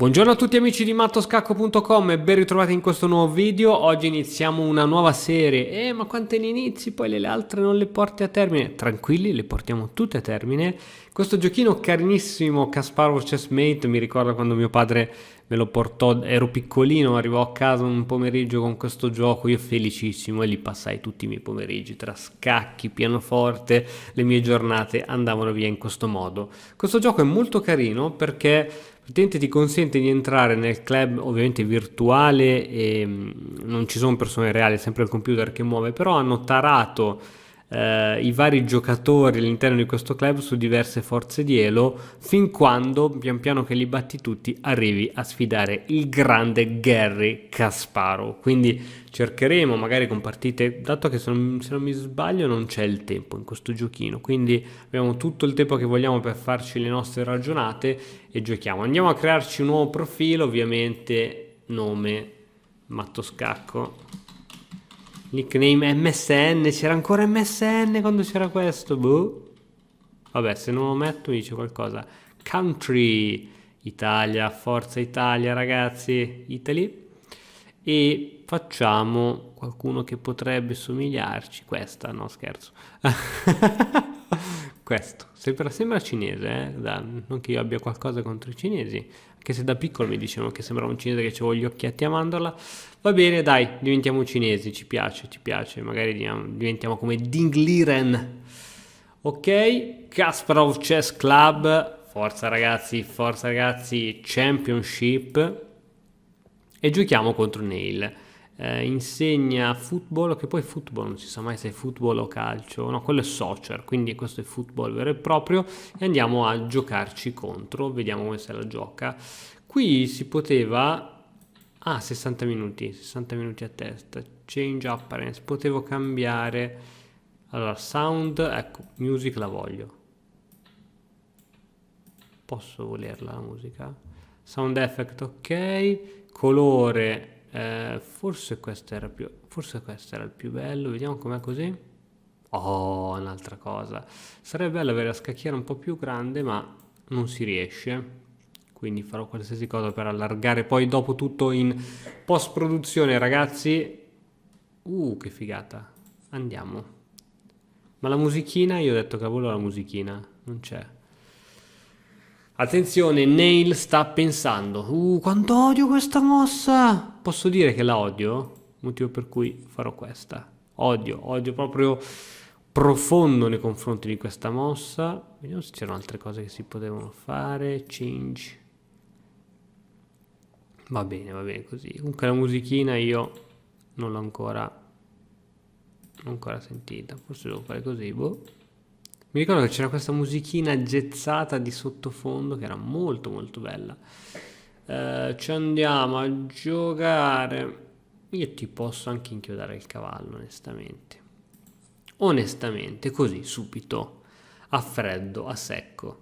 Buongiorno a tutti amici di mattoscacco.com e ben ritrovati in questo nuovo video. Oggi iniziamo una nuova serie. Ma quante ne inizi? Poi le altre non le porti a termine. Tranquilli, le portiamo tutte a termine. Questo giochino carinissimo, Kasparov Chessmate, mi ricorda quando mio padre me lo portò, ero piccolino, arrivò a casa un pomeriggio con questo gioco, io felicissimo, e lì passai tutti i miei pomeriggi tra scacchi, pianoforte, le mie giornate andavano via in questo modo. Questo gioco è molto carino perché praticamente ti consente di entrare nel club, ovviamente virtuale, e non ci sono persone reali, è sempre il computer che muove, però hanno tarato i vari giocatori all'interno di questo club su diverse forze di elo, fin quando pian piano che li batti tutti arrivi a sfidare il grande Garry Kasparov. Quindi cercheremo magari con partite, dato che se non mi sbaglio non c'è il tempo in questo giochino, quindi abbiamo tutto il tempo che vogliamo per farci le nostre ragionate e giochiamo. Andiamo a crearci un nuovo profilo, ovviamente nome Mattoscacco, nickname MSN. C'era ancora MSN quando c'era questo? Boh. Vabbè, se non lo metto mi dice qualcosa. Country Italia, Forza Italia, ragazzi, Italy. E facciamo qualcuno che potrebbe somigliarci. Questa, no, scherzo. Questo sembra cinese, non che io abbia qualcosa contro i cinesi, anche se da piccolo mi dicevano che sembrava un cinese che c'avevo gli occhietti a mandorla. Va bene, dai, diventiamo cinesi, ci piace, magari diventiamo come Ding Liren. Ok, Kasparov Chess Club, forza ragazzi, Championship, e giochiamo contro Nail. Insegna football, che poi football non si sa mai se è football o calcio, no, quello è soccer, quindi questo è football vero e proprio, e andiamo a giocarci contro, vediamo come se la gioca. Qui si poteva 60 minuti a testa, change appearance, potevo cambiare. Allora, sound, ecco, music la voglio, posso volerla la musica, sound effect, ok, colore. Forse questo era il più bello. Vediamo com'è così. Oh, un'altra cosa. Sarebbe bello avere la scacchiera un po' più grande, ma non si riesce. Quindi farò qualsiasi cosa per allargare poi dopo tutto in post produzione, ragazzi. Che figata. Andiamo. Ma la musichina, io ho detto cavolo, la musichina non c'è. Attenzione, Nail sta pensando. Quanto odio questa mossa! Posso dire che la odio? Motivo per cui farò questa. Odio proprio profondo nei confronti di questa mossa. Vediamo se c'erano altre cose che si potevano fare. Change. Va bene così. Comunque la musichina io non l'ho ancora sentita. Forse devo fare così, boh. Mi ricordo che c'era questa musichina jazzata di sottofondo che era molto molto bella. Ci andiamo a giocare. Io ti posso anche inchiodare il cavallo, onestamente, così subito, a freddo, a secco.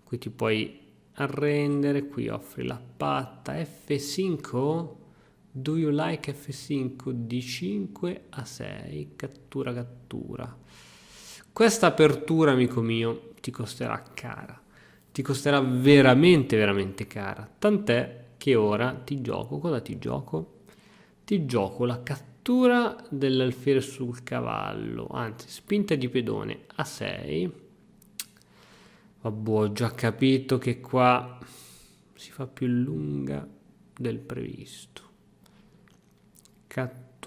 Qui ti puoi arrendere, qui offri la patta. F5. Do you like F5? D5 a 6, cattura. Questa apertura, amico mio, ti costerà cara, ti costerà veramente cara, tant'è che ora ti gioco, cosa ti gioco? Ti gioco la cattura dell'alfiere sul cavallo, anzi spinta di pedone a 6. Vabbè, ho già capito che qua si fa più lunga del previsto.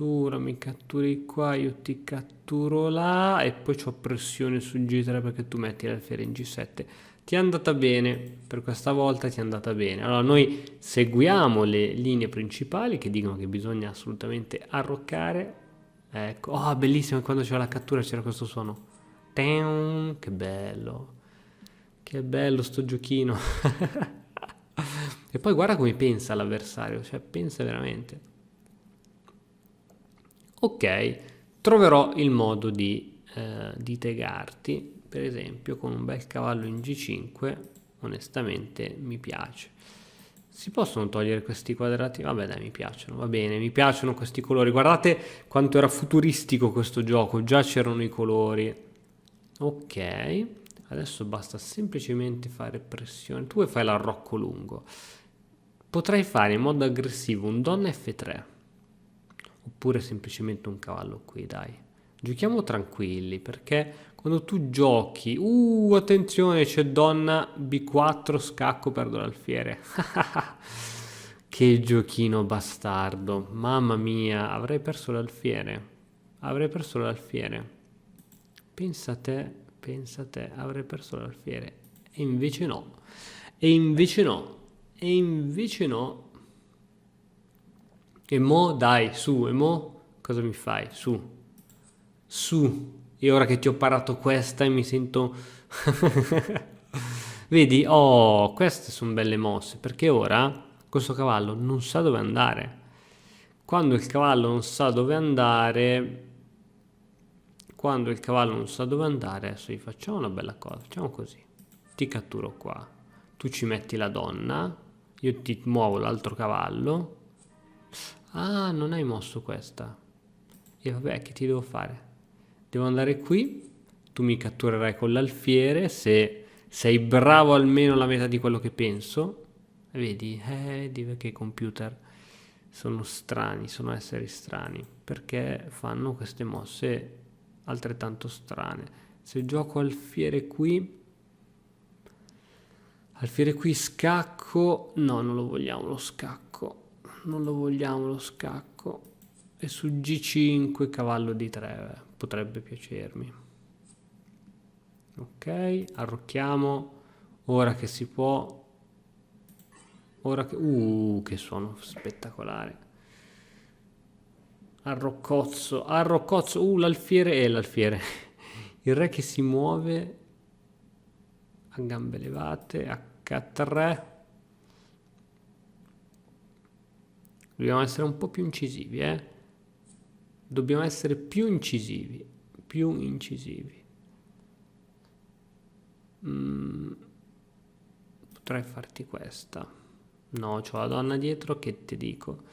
Mi catturi qua, io ti catturo là e poi c'ho pressione su G3 perché tu metti l'alfiere in G7. Ti è andata bene, per questa volta ti è andata bene. Allora noi seguiamo le linee principali che dicono che bisogna assolutamente arroccare. Ecco, bellissimo, quando c'era la cattura c'era questo suono. Che bello sto giochino. E poi guarda come pensa l'avversario, cioè pensa veramente. Ok, troverò il modo di tegarti, per esempio con un bel cavallo in G5, onestamente mi piace. Si possono togliere questi quadrati? Vabbè dai, mi piacciono, va bene, mi piacciono questi colori. Guardate quanto era futuristico questo gioco, già c'erano i colori. Ok, Adesso basta semplicemente fare pressione. Tu fai l'arrocco lungo. Potrei fare in modo aggressivo un donna F3. Oppure semplicemente un cavallo qui, dai. Giochiamo tranquilli, perché quando tu giochi... attenzione, c'è donna B4, scacco, perdo l'alfiere. Che giochino bastardo. Mamma mia, avrei perso l'alfiere. Avrei perso l'alfiere. Pensa a te, avrei perso l'alfiere. E invece no. E invece no. E invece no. E mo, dai, su, e mo, cosa mi fai? Su, su. E ora che ti ho parato questa e mi sento... Vedi? Oh, queste sono belle mosse, perché ora questo cavallo non sa dove andare. Quando il cavallo non sa dove andare... Quando il cavallo non sa dove andare, adesso gli facciamo una bella cosa, facciamo così. Ti catturo qua, tu ci metti la donna, io ti muovo l'altro cavallo. Ah, non hai mosso questa. E vabbè, che ti devo fare? Devo andare qui, tu mi catturerai con l'alfiere, se sei bravo almeno la metà di quello che penso. Vedi, che i computer sono strani, sono esseri strani, perché fanno queste mosse altrettanto strane. Se gioco alfiere qui scacco, no, non lo vogliamo lo scacco, non lo vogliamo lo scacco, e su G5 cavallo di 3 potrebbe piacermi. Ok, arrocchiamo, ora che si può, ora che suono spettacolare. Arroccozzo, l'alfiere, il re che si muove a gambe levate, H3. Dobbiamo essere un po' più incisivi, Dobbiamo essere più incisivi, Potrei farti questa. No, c'ho la donna dietro, che ti dico.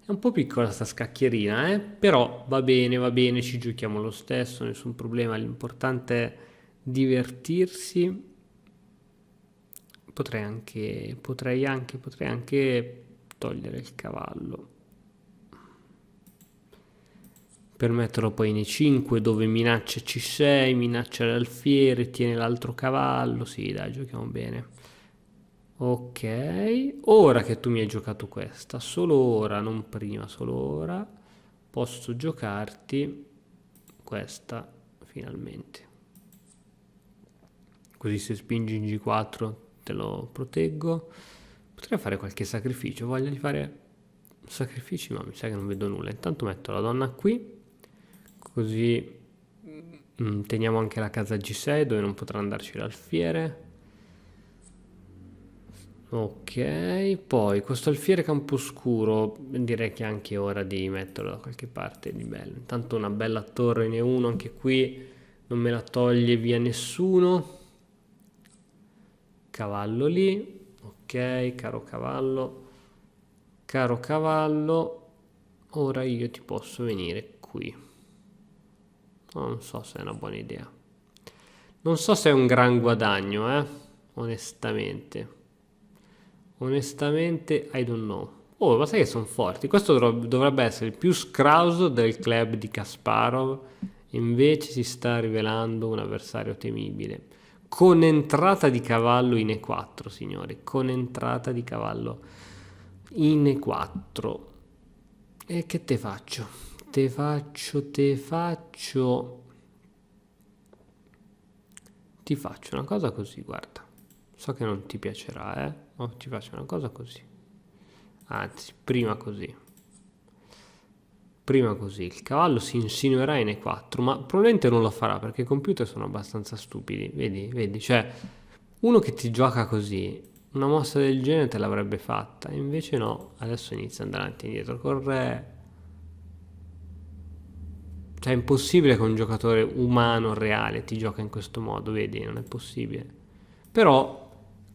È un po' piccola sta scacchierina, però va bene, ci giochiamo lo stesso, nessun problema. L'importante è divertirsi. Potrei anche togliere il cavallo per metterlo poi in E5, dove minaccia C6, minaccia l'alfiere, tiene l'altro cavallo. Sì, dai, giochiamo bene. Ok, ora che tu mi hai giocato questa, solo ora, non prima, solo ora, posso giocarti questa finalmente. Così se spingi in G4 te lo proteggo. Potrei fare qualche sacrificio, voglio di fare sacrifici, ma mi sa che non vedo nulla. Intanto metto la donna qui, così teniamo anche la casa G6 dove non potrà andarci l'alfiere. Ok, poi questo alfiere camposcuro direi che è anche ora di metterlo da qualche parte di bello. Intanto una bella torre in E1 anche qui, non me la toglie via nessuno. Cavallo lì, ok, caro cavallo, ora io ti posso venire qui. Non so se è una buona idea. Non so se è un gran guadagno, onestamente. Onestamente, I don't know. Oh, ma sai che sono forti? Questo dovrebbe essere il più scrauso del club di Kasparov. Invece si sta rivelando un avversario temibile. Con entrata di cavallo in E4, signori. Con entrata di cavallo in E4. E che te faccio? Te faccio. Ti faccio una cosa così, guarda. So che non ti piacerà, ma ti faccio una cosa così. Anzi, prima così. Il cavallo si insinuerà in E4, ma probabilmente non lo farà perché i computer sono abbastanza stupidi. Vedi, cioè uno che ti gioca così, una mossa del genere te l'avrebbe fatta, invece no, adesso inizia ad andare avanti e indietro col re. Cioè è impossibile che un giocatore umano reale ti gioca in questo modo, vedi, non è possibile. Però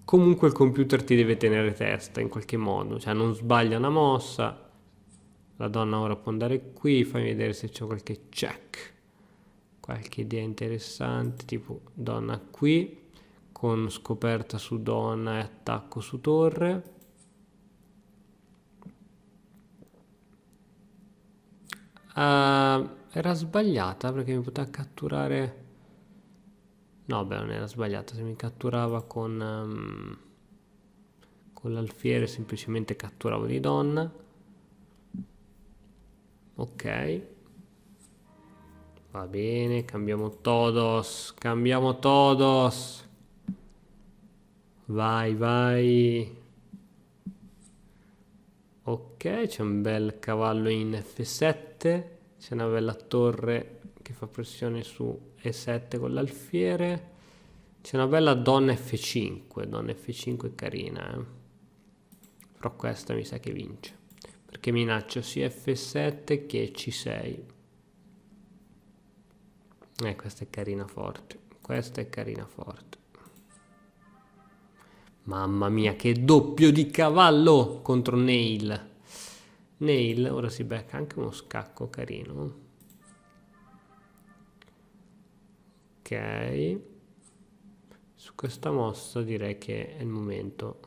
comunque il computer ti deve tenere testa in qualche modo, cioè non sbaglia una mossa. La donna ora può andare qui, fammi vedere se c'è qualche check. qualche idea interessante, tipo donna qui, con scoperta su donna e attacco su torre. Era sbagliata perché mi poteva catturare... No, beh, non era sbagliata, se mi catturava con l'alfiere semplicemente catturavo di donna. Ok, va bene, cambiamo todos, vai, vai. Ok, c'è un bel cavallo in F7, c'è una bella torre che fa pressione su E7 con l'alfiere, c'è una bella donna F5 è carina, però questa mi sa che vince, perché minaccia sia F7 che C6. Questa è carina forte, questa è carina forte. Mamma mia, che doppio di cavallo contro Nail. Nail ora si becca anche uno scacco carino. Ok. Su questa mossa direi che è il momento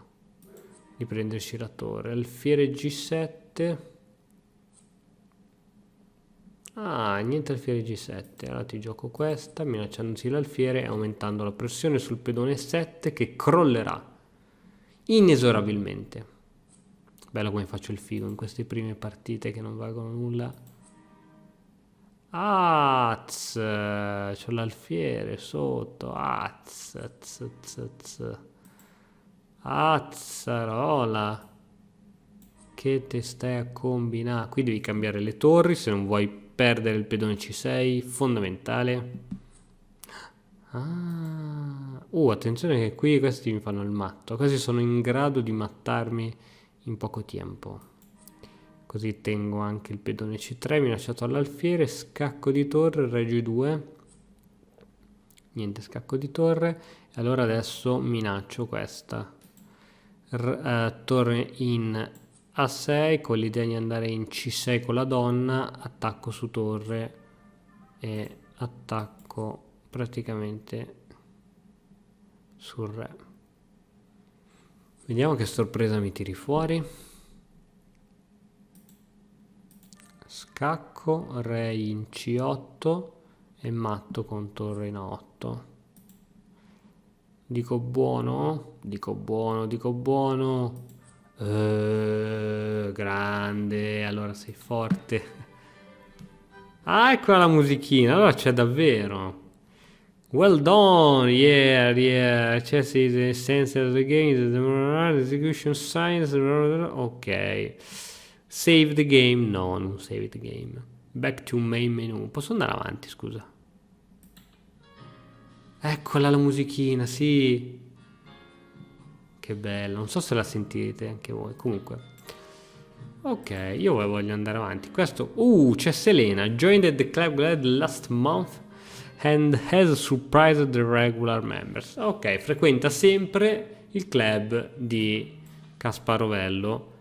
di prenderci la torre. Alfiere G7. Ah, niente alfiere G7. Allora ti gioco questa, minacciandosi l'alfiere e aumentando la pressione sul pedone 7 che crollerà inesorabilmente. Bello come faccio il figo in queste prime partite che non valgono nulla. C'ho l'alfiere sotto. Azzarola. Che te stai a combinare? Qui devi cambiare le torri se non vuoi perdere il pedone C6, fondamentale. Attenzione che qui questi mi fanno il matto. Questi sono in grado di mattarmi in poco tempo. Così tengo anche il pedone C3 minacciato all'alfiere, scacco di torre, re G2. Niente scacco di torre. E allora adesso minaccio questa. Torre in A6 con l'idea di andare in C6 con la donna, attacco su torre e attacco praticamente sul re. Vediamo che sorpresa mi tiri fuori. Scacco, re in C8 e matto con torre in A8. Dico buono, dico buono. Grande, allora sei forte. Ecco la musichina, allora c'è davvero. Well done, yeah. Chess is the essence of the game, the execution science. Ok. Save the game, no, non save the game. Back to main menu. Posso andare avanti, scusa? Eccola la musichina, sì. Che bella, non so se la sentite anche voi. Comunque. Ok, io voglio andare avanti. Questo... c'è Selena. Joined the club last month and has surprised the regular members. Ok, frequenta sempre il club di Kasparovello.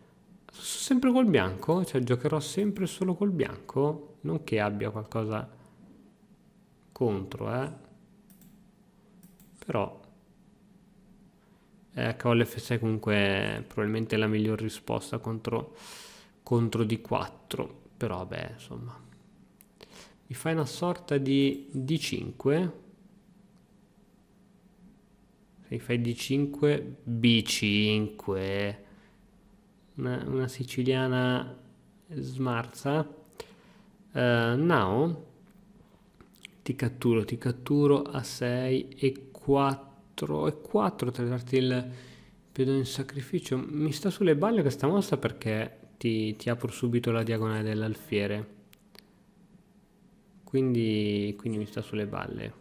Sempre col bianco? Cioè giocherò sempre solo col bianco? Non che abbia qualcosa contro, Però cavallo F6 comunque è probabilmente la miglior risposta contro D4. Però vabbè, insomma. Mi fai una sorta di D5. Se mi fai D5, B5. Una siciliana smarza. Now ti catturo a 6 e 4 per darti il pedone in sacrificio. Mi sta sulle balle questa mossa perché ti apro subito la diagonale dell'alfiere, quindi mi sta sulle balle.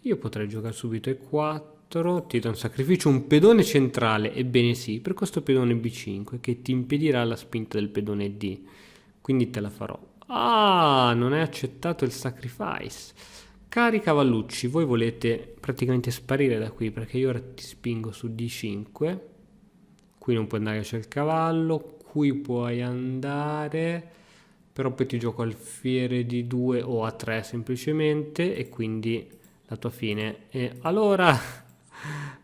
Io potrei giocare subito E4, ti do un sacrificio, un pedone centrale, ebbene sì, per questo pedone B5 che ti impedirà la spinta del pedone D, quindi te la farò. Non è accettato il sacrifice. Cari cavallucci, voi volete praticamente sparire da qui perché io ora ti spingo su D5. Qui non puoi andare, c'è il cavallo. Qui puoi andare, però poi ti gioco alfiere di 2 o a 3 semplicemente e quindi la tua fine è... Allora,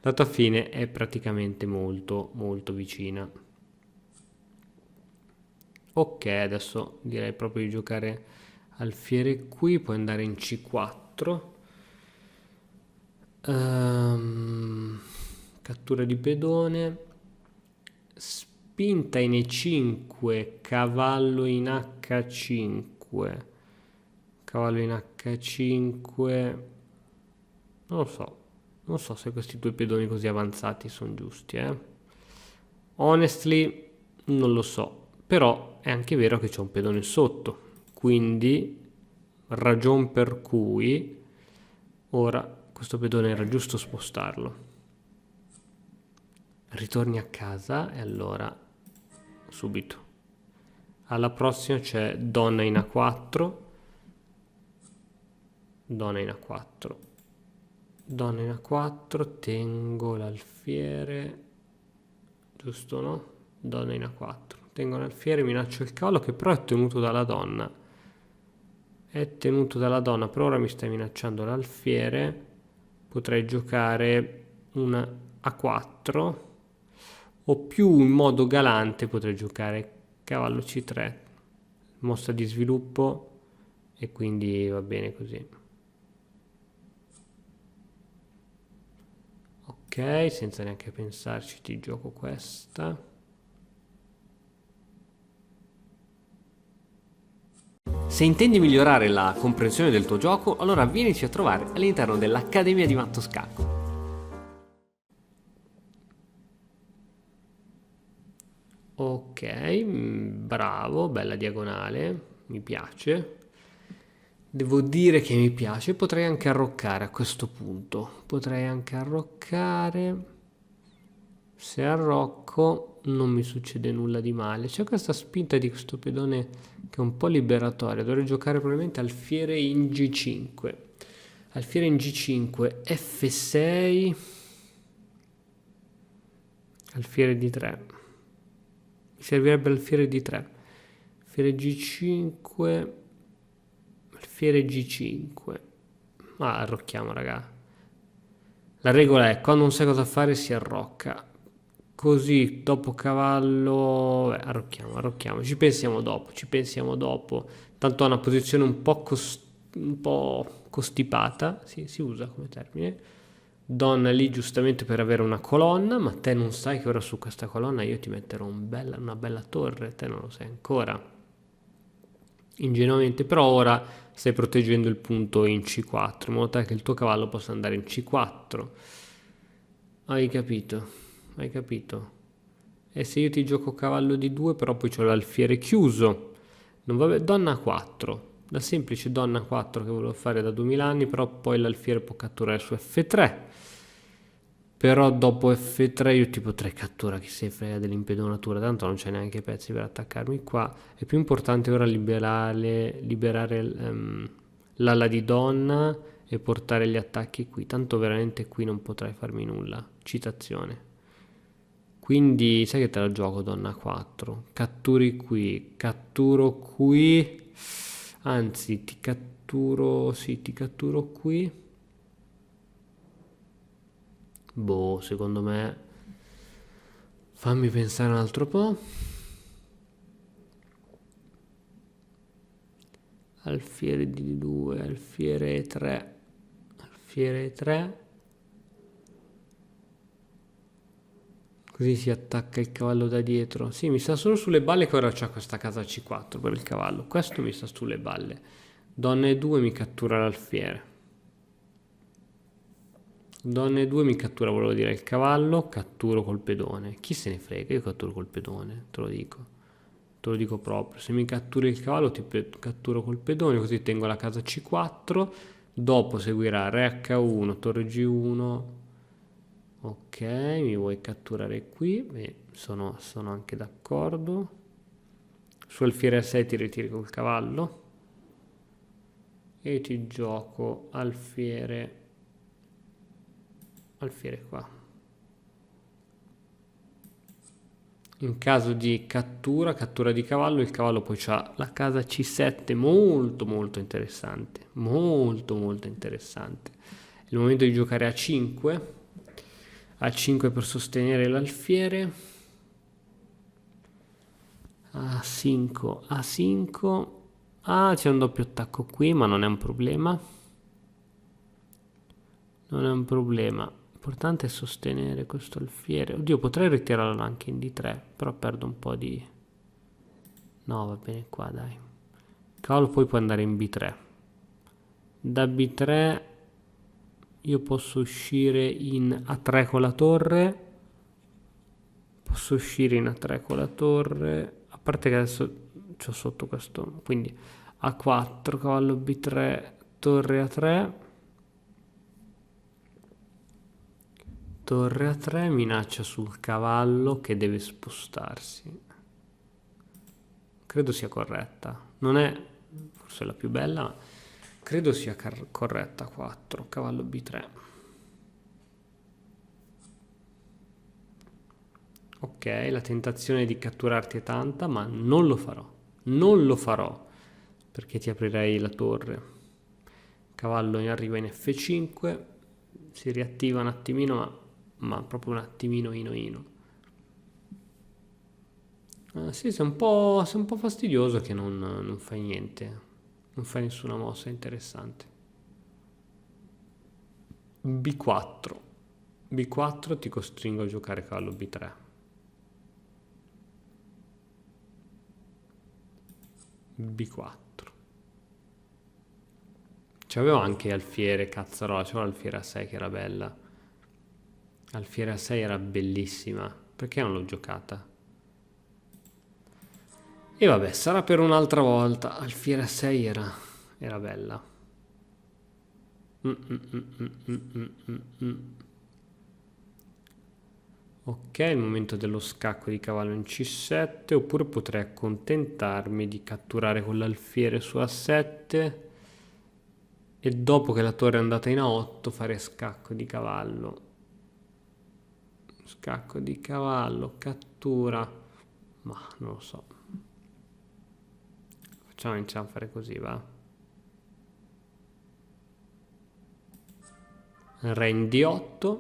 la tua fine è praticamente molto molto vicina. Ok, adesso direi proprio di giocare alfiere qui, puoi andare in C4. Ehm, cattura di pedone, spinta in E5, cavallo in H5, cavallo in H5, non lo so, non so se questi due pedoni così avanzati sono giusti, eh. Honestly, non lo so, però è anche vero che c'è un pedone sotto, quindi ragion per cui ora questo pedone era giusto spostarlo. Ritorni a casa e allora subito. Alla prossima c'è donna in A4, donna in A4, donna in A4, tengo l'alfiere, giusto no? Donna in A4, tengo l'alfiere, minaccio il cavallo che però è tenuto dalla donna. È tenuto dalla donna, per ora mi stai minacciando l'alfiere, potrei giocare un A4 o più in modo galante potrei giocare cavallo C3, mossa di sviluppo e quindi va bene così. Ok, senza neanche pensarci ti gioco questa. Se intendi migliorare la comprensione del tuo gioco, allora vienici a trovare all'interno dell'Accademia di Matto Scacco. Ok, bravo, bella diagonale, mi piace. Devo dire che mi piace, potrei anche arroccare a questo punto. Potrei anche arroccare. Se arrocco non mi succede nulla di male. C'è questa spinta di questo pedone che è un po' liberatoria. Dovrei giocare probabilmente alfiere in G5. Alfiere in G5, F6, alfiere D3. Mi servirebbe alfiere D3. Alfiere G5, alfiere G5. Ah, arrocchiamo, raga. La regola è, quando non sai cosa fare, si arrocca. Così, dopo cavallo... arrocchiamo, arrocchiamo. Ci pensiamo dopo, ci pensiamo dopo. Tanto ha una posizione un po' costipata, sì, si usa come termine. Donna lì giustamente per avere una colonna, ma te non sai che ora su questa colonna io ti metterò una bella torre, te non lo sai ancora. Ingenuamente, però ora stai proteggendo il punto in C4, in modo tale che il tuo cavallo possa andare in C4. Hai capito? Hai capito? E se io ti gioco cavallo di 2, però poi c'ho l'alfiere chiuso. Non va bene, donna 4. La semplice donna 4 che volevo fare da 2000 anni, però poi l'alfiere può catturare su F3. Però dopo F3 io ti potrei catturare, chi se frega dell'impedonatura, tanto non c'è neanche pezzi per attaccarmi qua. È più importante ora liberare l'ala di donna e portare gli attacchi qui, tanto veramente qui non potrai farmi nulla. Citazione. Quindi sai che te la gioco donna 4, catturi qui, catturo qui, anzi ti catturo, sì ti catturo qui. Boh, secondo me, fammi pensare un altro po'. Alfiere di 2, alfiere 3, alfiere 3. Così si attacca il cavallo da dietro. Sì, mi sta solo sulle balle che ora c'ha questa casa C4 per il cavallo. Questo mi sta sulle balle. Donna E2 mi cattura l'alfiere. Donna E2 mi cattura, volevo dire, il cavallo. Catturo col pedone. Chi se ne frega, io catturo col pedone, te lo dico. Te lo dico proprio. Se mi catturi il cavallo ti catturo col pedone, così tengo la casa C4. Dopo seguirà re H1, torre G1. Ok, mi vuoi catturare qui? Beh, sono anche d'accordo. Su alfiere A6 ti ritiri col cavallo. E ti gioco alfiere qua. In caso di cattura di cavallo, il cavallo poi ha la casa C7 molto molto interessante, molto molto interessante. È il momento di giocare A5, A5 per sostenere l'alfiere, A5, A5, c'è un doppio attacco qui, ma non è un problema, non è un problema. L'importante è sostenere questo alfiere. Oddio, potrei ritirarlo anche in D3, però perdo un po' di... No, va bene qua, dai. Il cavallo poi può andare in B3. Da B3 io posso uscire in A3 con la torre. Posso uscire in A3 con la torre. A parte che adesso c'ho sotto questo. Quindi A4, cavallo B3, torre A3. Torre A3, minaccia sul cavallo che deve spostarsi. Credo sia corretta. Non è forse la più bella, ma credo sia corretta. 4, cavallo B3. Ok, la tentazione di catturarti è tanta, ma non lo farò. Non lo farò, perché ti aprirei la torre. Cavallo arriva in F5, si riattiva un attimino, ma proprio un attimino ino. Sì, sei un po' fastidioso che non fai niente, non fai nessuna mossa interessante. B4, B4 ti costringo a giocare cavallo B3. B4. C'avevo anche alfiere, cazzarola, c'avevo l'alfiere A6 che era bella. Alfiere A6 era bellissima, perché non l'ho giocata? E vabbè, sarà per un'altra volta. Alfiere A6 era bella. Ok, il momento dello scacco di cavallo in C7, oppure potrei accontentarmi di catturare con l'alfiere su A7 e dopo che la torre è andata in A8 fare scacco di cavallo. Scacco di cavallo, cattura, ma non lo so. Iniziamo a fare così, va? Re in D8.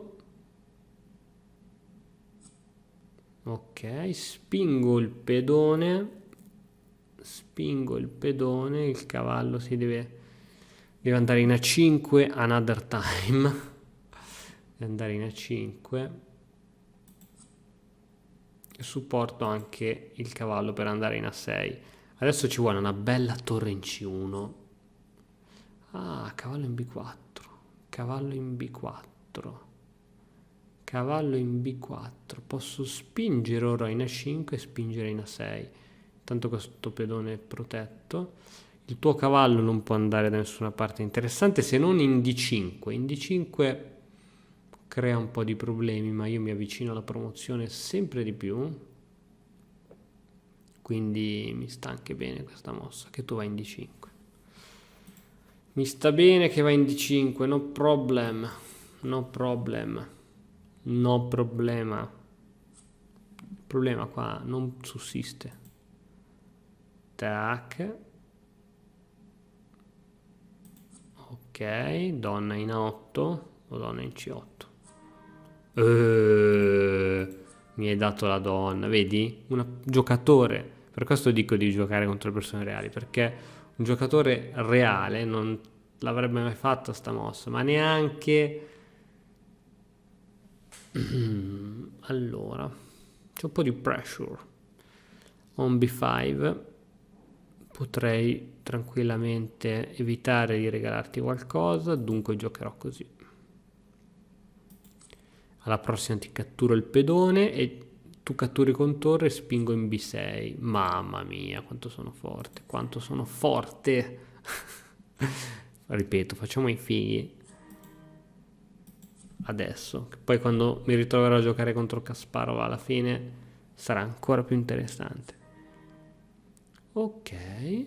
Ok, spingo il pedone, il cavallo deve andare in A5 another time, deve andare in A5 e supporto anche il cavallo per andare in A6. Adesso ci vuole una bella torre in C1. Cavallo in B4, cavallo in B4, cavallo in B4. Posso spingere ora in A5 e spingere in A6. Tanto questo pedone è protetto. Il tuo cavallo non può andare da nessuna parte interessante se non in D5. In D5 crea un po' di problemi, ma io mi avvicino alla promozione sempre di più. Quindi mi sta anche bene questa mossa, che tu vai in D5. Mi sta bene che vai in D5, no problem. No problem. No problema. Il problema qua non sussiste. Tac. Ok, donna in A8 o donna in C8. Mi hai dato la donna, vedi? Un giocatore, per questo dico di giocare contro le persone reali, perché un giocatore reale non l'avrebbe mai fatta sta mossa, ma neanche... Allora, c'è un po' di pressure. On B5 potrei tranquillamente evitare di regalarti qualcosa, dunque giocherò così. Alla prossima ti catturo il pedone e tu catturi con torre e spingo in B6. Mamma mia, quanto sono forte, quanto sono forte. Ripeto, facciamo i fighi. Adesso, che poi quando mi ritroverò a giocare contro Kasparov alla fine sarà ancora più interessante. Ok,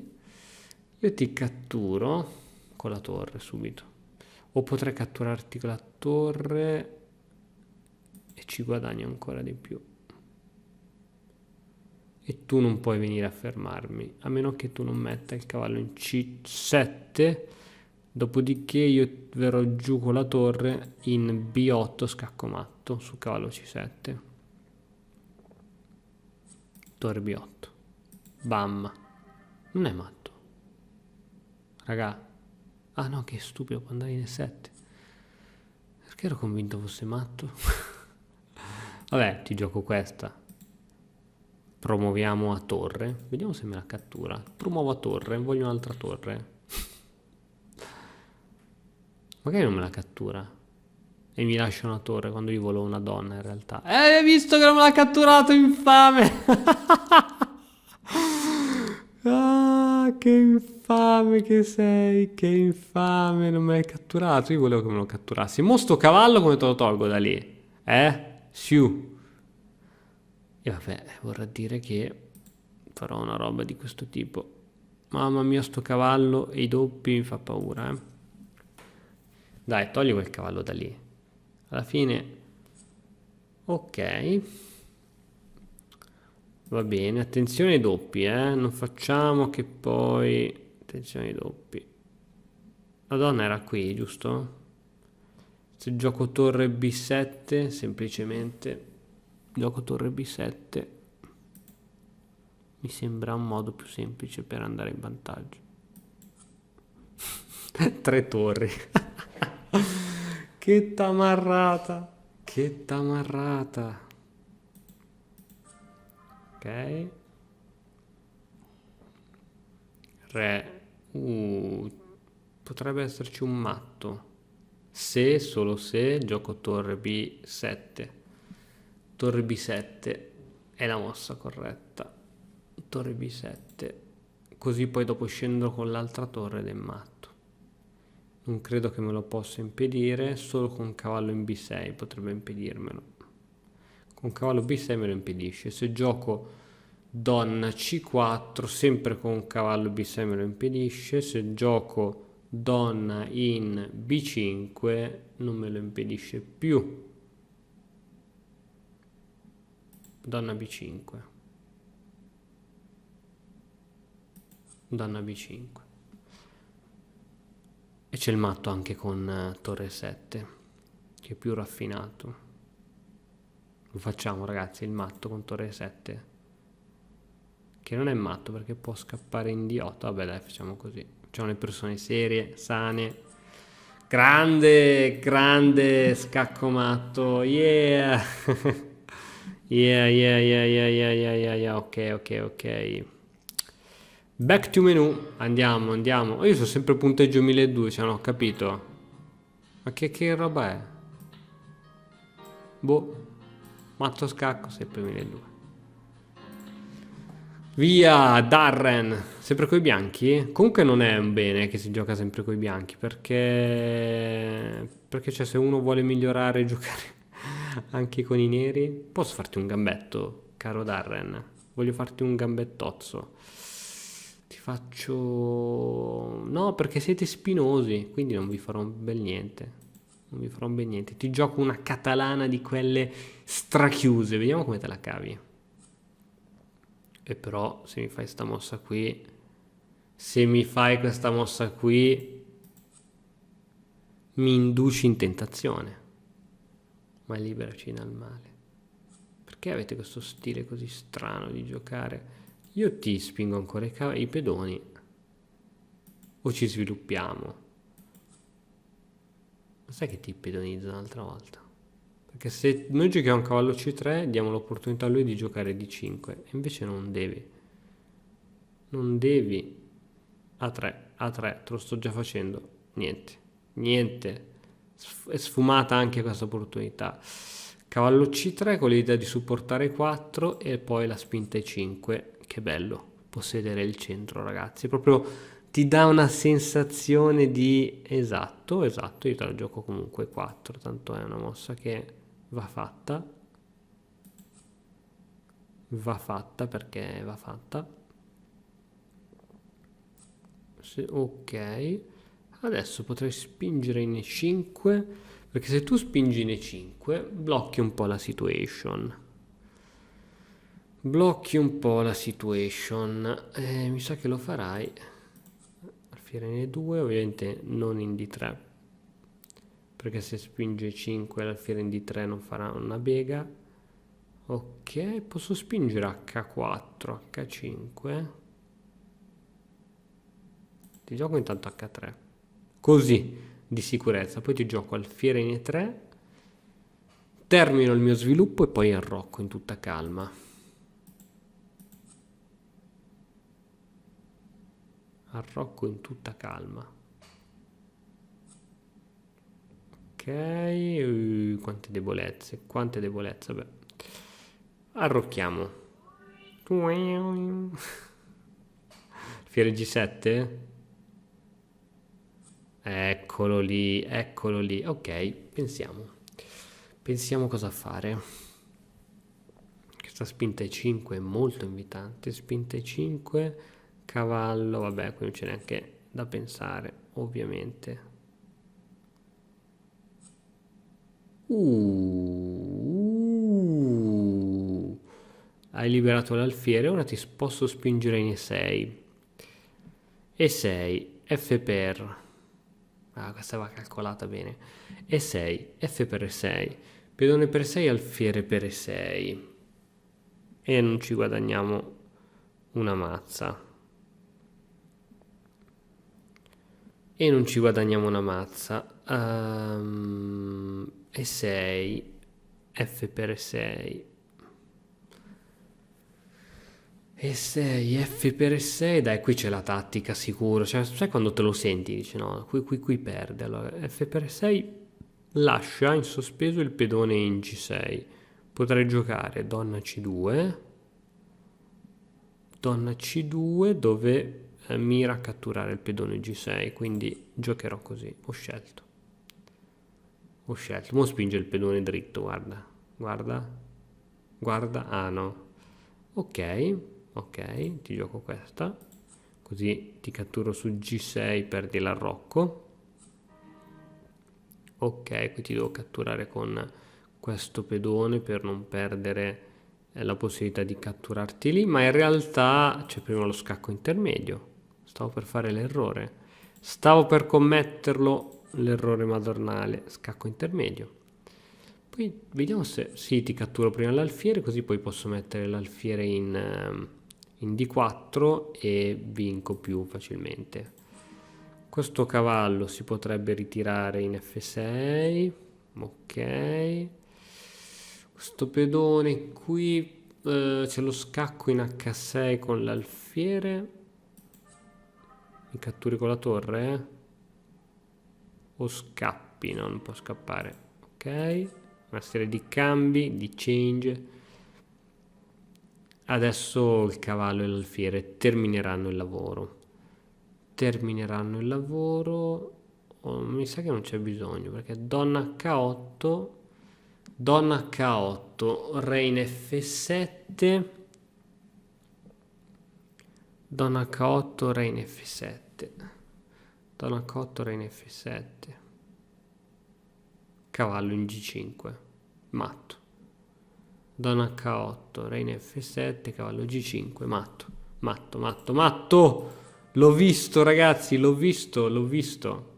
io ti catturo con la torre subito, o potrei catturarti con la torre e ci guadagni ancora di più. e tu non puoi venire a fermarmi, a meno che tu non metta il cavallo in C7, dopodiché io verrò giù con la torre in B8 scacco matto su cavallo C7. Torre B8. Bam. Non è matto. Raga. Ah no, che stupido, può andare in E7. Perché ero convinto fosse matto? Vabbè, ti gioco questa. Promuoviamo a torre. Vediamo se me la cattura. Promuovo a torre, voglio un'altra torre. Magari non me la cattura. E mi lascia una torre quando io volevo una donna in realtà. Hai visto che non me l'ha catturato, infame! Ah, che infame che sei, che infame, non me l'hai catturato. Io volevo che me lo catturassi. Mo sto cavallo come te lo tolgo da lì? Siu. E vabbè, vorrà dire che farò una roba di questo tipo. Mamma mia, sto cavallo e i doppi mi fa paura, eh. Dai, togli quel cavallo da lì. Alla fine, ok. Va bene, attenzione ai doppi, non facciamo che poi... Attenzione ai doppi. La donna era qui, giusto? Se gioco torre B7, semplicemente gioco torre B7, mi sembra un modo più semplice per andare in vantaggio. 3 torri. Che tamarrata, che tamarrata. Ok. Re. Potrebbe esserci un matto. Se, solo se, gioco torre B7. Torre B7 è la mossa corretta. Torre B7. Così poi dopo scendo con l'altra torre del matto. Non credo che me lo possa impedire. Solo con cavallo in B6 potrebbe impedirmelo. Con cavallo B6 me lo impedisce. Se gioco donna C4, sempre con cavallo B6 me lo impedisce. Se gioco donna in B5 non me lo impedisce più. Donna B5. Donna B5. E c'è il matto anche con torre 7, che è più raffinato. Lo facciamo, ragazzi, il matto con torre 7. Che non è matto perché può scappare in D8. Vabbè, dai, facciamo così. Facciamo le persone serie, sane. Grande, grande scacco matto. Yeah. Yeah, yeah, yeah, yeah, yeah, yeah, yeah, yeah. Ok, ok, ok. Back to menu. Andiamo, andiamo. Io sono sempre punteggio 1200, cioè non ho capito. Ma che roba è? Boh. Matto scacco, sempre 1200. Via, Darren. Sempre coi bianchi? Comunque non è un bene che si gioca sempre coi bianchi, perché cioè, se uno vuole migliorare e giocare anche con i neri, posso farti un gambetto, caro Darren. Voglio farti un gambettozzo. Ti faccio... No, perché siete spinosi, quindi non vi farò un bel niente. Non vi farò un bel niente. Ti gioco una catalana di quelle strachiuse. Vediamo come te la cavi. E però se mi fai sta mossa qui, se mi fai questa mossa qui, mi induci in tentazione. Ma liberaci dal male. Perché avete questo stile così strano di giocare? Io ti spingo ancora i pedoni. O ci sviluppiamo? Ma sai che ti pedonizzo un'altra volta? Perché se noi giochiamo un cavallo C3, diamo l'opportunità a lui di giocare D5. E invece non devi. Non devi. A3, A3, te lo sto già facendo. Niente, niente. È sfumata anche questa opportunità. Cavallo C3 con l'idea di supportare 4 e poi la spinta E5. Che bello, possedere il centro, ragazzi. Proprio ti dà una sensazione di... Esatto, esatto, io te la gioco comunque 4, tanto è una mossa che va fatta perché va fatta. Ok, adesso potrei spingere in E5, perché se tu spingi in E5 blocchi un po' la situation. Blocchi un po' la situation. Mi sa che lo farai. Alfiere in E2, ovviamente non in D3. Perché se spinge 5 l'alfiere in D3 non farà una bega. Ok, posso spingere H4, H5. Ti gioco intanto H3. Così, di sicurezza. Poi ti gioco alfiere in E3. Termino il mio sviluppo e poi arrocco in tutta calma. Arrocco in tutta calma. Ok, quante debolezze, quante debolezze. Beh, arrocchiamo. Fiere G7? Eccolo lì, eccolo lì. Ok, pensiamo. Pensiamo cosa fare. Questa spinta E5 è molto invitante. Spinta E5, cavallo, vabbè, qui non c'è neanche da pensare, ovviamente. Hai liberato l'alfiere, ora ti posso spingere in E6. E6, F per... Ah, questa va calcolata bene. E6, F per E6. Pedone per 6, alfiere per E6. E non ci guadagniamo una mazza. E non ci guadagniamo una mazza. E6, F per E6. E6, F per E6, dai, qui c'è la tattica sicuro. Cioè, sai quando te lo senti? Dici no, qui perde. Allora, F per E6 lascia in sospeso il pedone in G6. Potrei giocare donna C2. Donna C2 dove mira a catturare il pedone G6, quindi giocherò così. Ho scelto. Mo spinge il pedone dritto, guarda. Guarda. Guarda. Ah no. Ok. Ok, ti gioco questa. Così ti catturo su G6, perdi l'arrocco. Ok, qui ti devo catturare con questo pedone per non perdere la possibilità di catturarti lì, ma in realtà c'è prima lo scacco intermedio. Stavo per fare l'errore. Stavo per commetterlo, l'errore madornale. Scacco intermedio. Poi vediamo se... Sì, ti catturo prima l'alfiere, così poi posso mettere l'alfiere in D4 e vinco più facilmente. Questo cavallo si potrebbe ritirare in F6. Ok. Questo pedone qui c'è lo scacco in H6 con l'alfiere. Mi catturi con la torre? O scappi? No, non può scappare. Ok. Una serie di cambi, di change. Adesso il cavallo e l'alfiere termineranno il lavoro. Termineranno il lavoro. Oh, mi sa che non c'è bisogno perché donna H8. Donna H8, re in F7. Donna H8, re in F7. Donna H8, re in F7. Cavallo in G5. Matto. Donna H8, re in F7, cavallo G5. Matto. Matto, matto, matto. L'ho visto, ragazzi, l'ho visto, l'ho visto.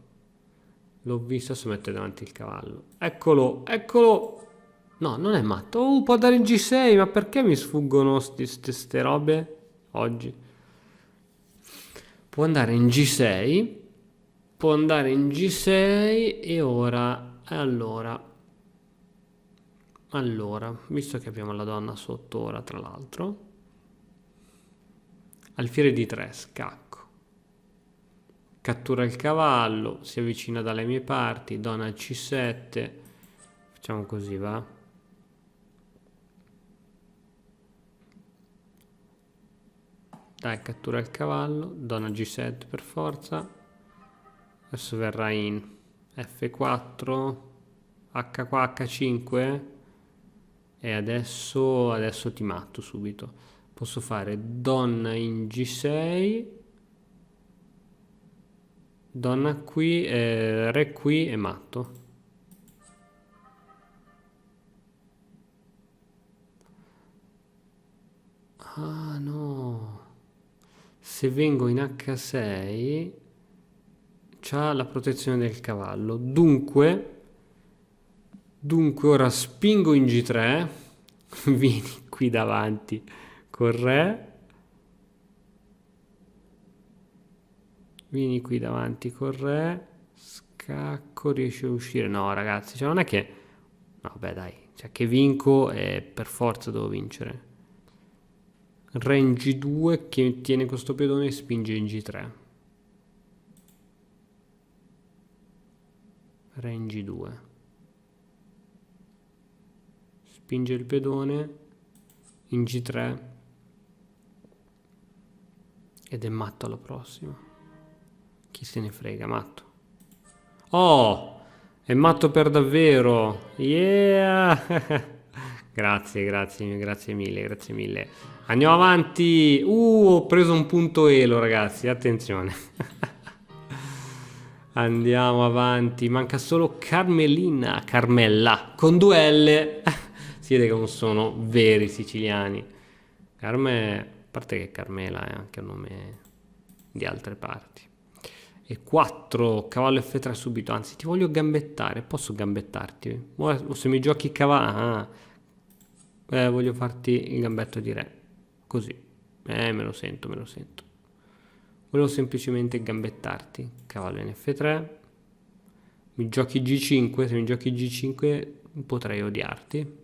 L'ho visto, adesso mette davanti il cavallo. Eccolo, eccolo. No, non è matto. Oh, può andare in G6, ma perché mi sfuggono ste robe oggi? Può andare in G6. Può andare in G6 e ora... Allora, visto che abbiamo la donna sotto ora, tra l'altro. Alfiere di 3, scacco. Cattura il cavallo, si avvicina dalle mie parti, donna C7. Facciamo così, va? Dai, cattura il cavallo, donna G7 per forza. Adesso verrà in F4, H4, H5 e adesso ti matto subito. Posso fare donna in G6, donna qui, re qui e matto. Se vengo in H6 c'ha la protezione del cavallo. Dunque ora spingo in G3. Vieni qui davanti col re. Vieni qui davanti col re. Scacco, riesce a uscire. No, ragazzi, cioè non è che... No, beh, dai. Cioè che vinco e per forza devo vincere. Re in G2 che tiene questo pedone e spinge in G3. Re in G2. Spinge il pedone in G3 ed è matto alla prossima. Chi se ne frega, matto. Oh, è matto per davvero. Yeah. Grazie mille. Andiamo avanti. Ho preso un punto elo, ragazzi, attenzione. Andiamo avanti, manca solo Carmella, con 2 L. Si vede che non sono veri siciliani. A parte che Carmela è anche un nome di altre parti. E 4, cavallo F3 subito, anzi ti voglio gambettare, posso gambettarti? O se mi giochi cavallo... voglio farti il gambetto di re, così. Me lo sento. Volevo semplicemente gambettarti. Cavallo in F3. Mi giochi G5. Se mi giochi G5 potrei odiarti.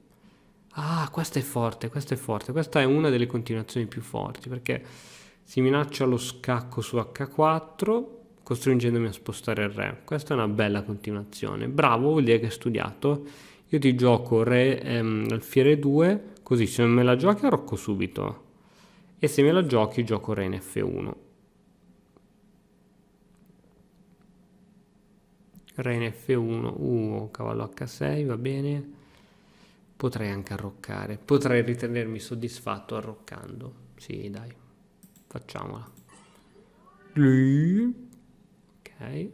Ah, questa è forte. Questa è una delle continuazioni più forti perché si minaccia lo scacco su H4 costringendomi a spostare il re. Questa è una bella continuazione. Bravo, vuol dire che hai studiato. Io ti gioco re alfiere 2, così se non me la giochi arrocco subito. E se me la giochi gioco re in F1. Re in F1, cavallo H6, va bene. Potrei anche arroccare. Potrei ritenermi soddisfatto arroccando. Sì, dai. Facciamola. Ok.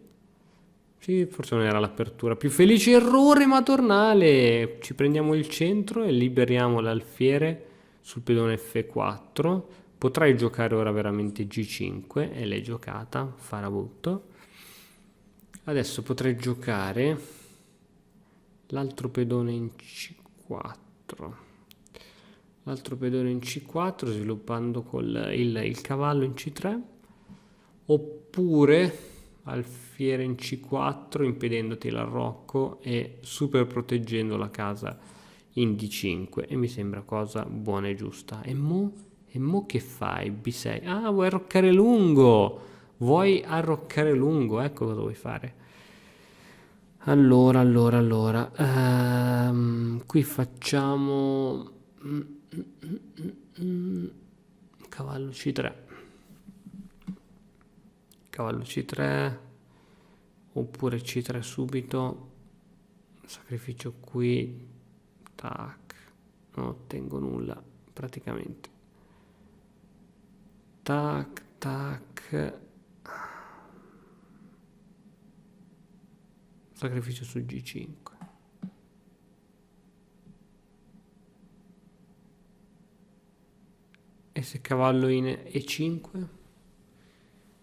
Sì, forse non era l'apertura. Più felice errore madornale. Ci prendiamo il centro e liberiamo l'alfiere sul pedone F4. Potrei giocare ora veramente G5 e l'hai giocata. Farabutto. Adesso potrei giocare l'altro pedone in C4. L'altro pedone in C4 sviluppando il cavallo in C3. Oppure alfiere in C4 impedendoti l'arrocco e super proteggendo la casa in D5. E mi sembra cosa buona e giusta. E mo che fai? B6. Ah, vuoi arroccare lungo? Ecco cosa vuoi fare. Allora. Qui facciamo cavallo C3. Cavallo C3 oppure C3 subito. Sacrificio qui. Tac. Non ottengo nulla praticamente. Tac. Sacrificio su G5. E se cavallo in E5?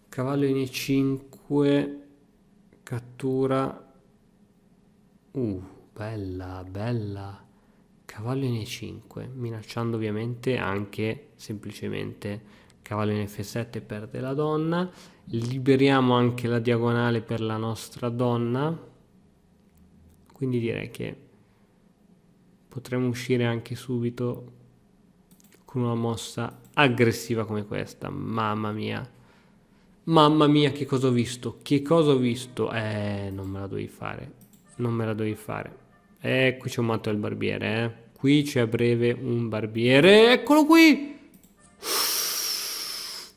Cavallo in E5 cattura. Bella. Cavallo in E5, minacciando ovviamente anche semplicemente cavallo in F7 perde la donna. Liberiamo anche la diagonale per la nostra donna. Quindi direi che potremmo uscire anche subito con una mossa aggressiva come questa. Mamma mia, che cosa ho visto? Non me la dovevi fare. Qui c'è un matto del barbiere, Qui c'è a breve un barbiere. Eccolo qui!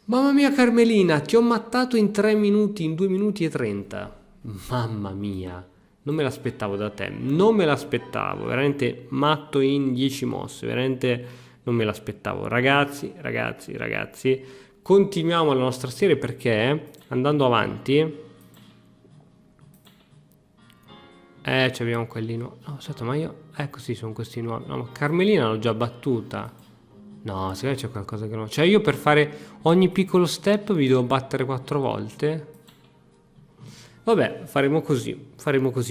Mamma mia, Carmelina, ti ho mattato in 3 minuti, in 2 minuti e 30. Mamma mia. Non me l'aspettavo da te, veramente matto in 10 mosse, veramente non me l'aspettavo. Ragazzi, continuiamo la nostra serie perché andando avanti... abbiamo quelli nuovi. No, aspetta, ma io... Ecco sì, sono questi nuovi. No, ma Carmelina l'ho già battuta. No, secondo me c'è qualcosa che no. Cioè io per fare ogni piccolo step vi devo battere 4 volte. Vabbè, faremo così.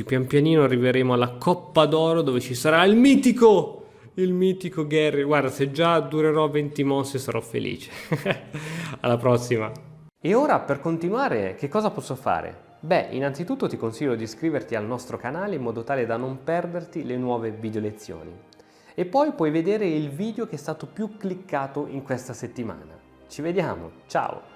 Pian pianino arriveremo alla Coppa d'Oro dove ci sarà il mitico Gary. Guarda, se già durerò 20 mosse sarò felice. Alla prossima. E ora per continuare, che cosa posso fare? Beh, innanzitutto ti consiglio di iscriverti al nostro canale in modo tale da non perderti le nuove video lezioni. E poi puoi vedere il video che è stato più cliccato in questa settimana. Ci vediamo, ciao!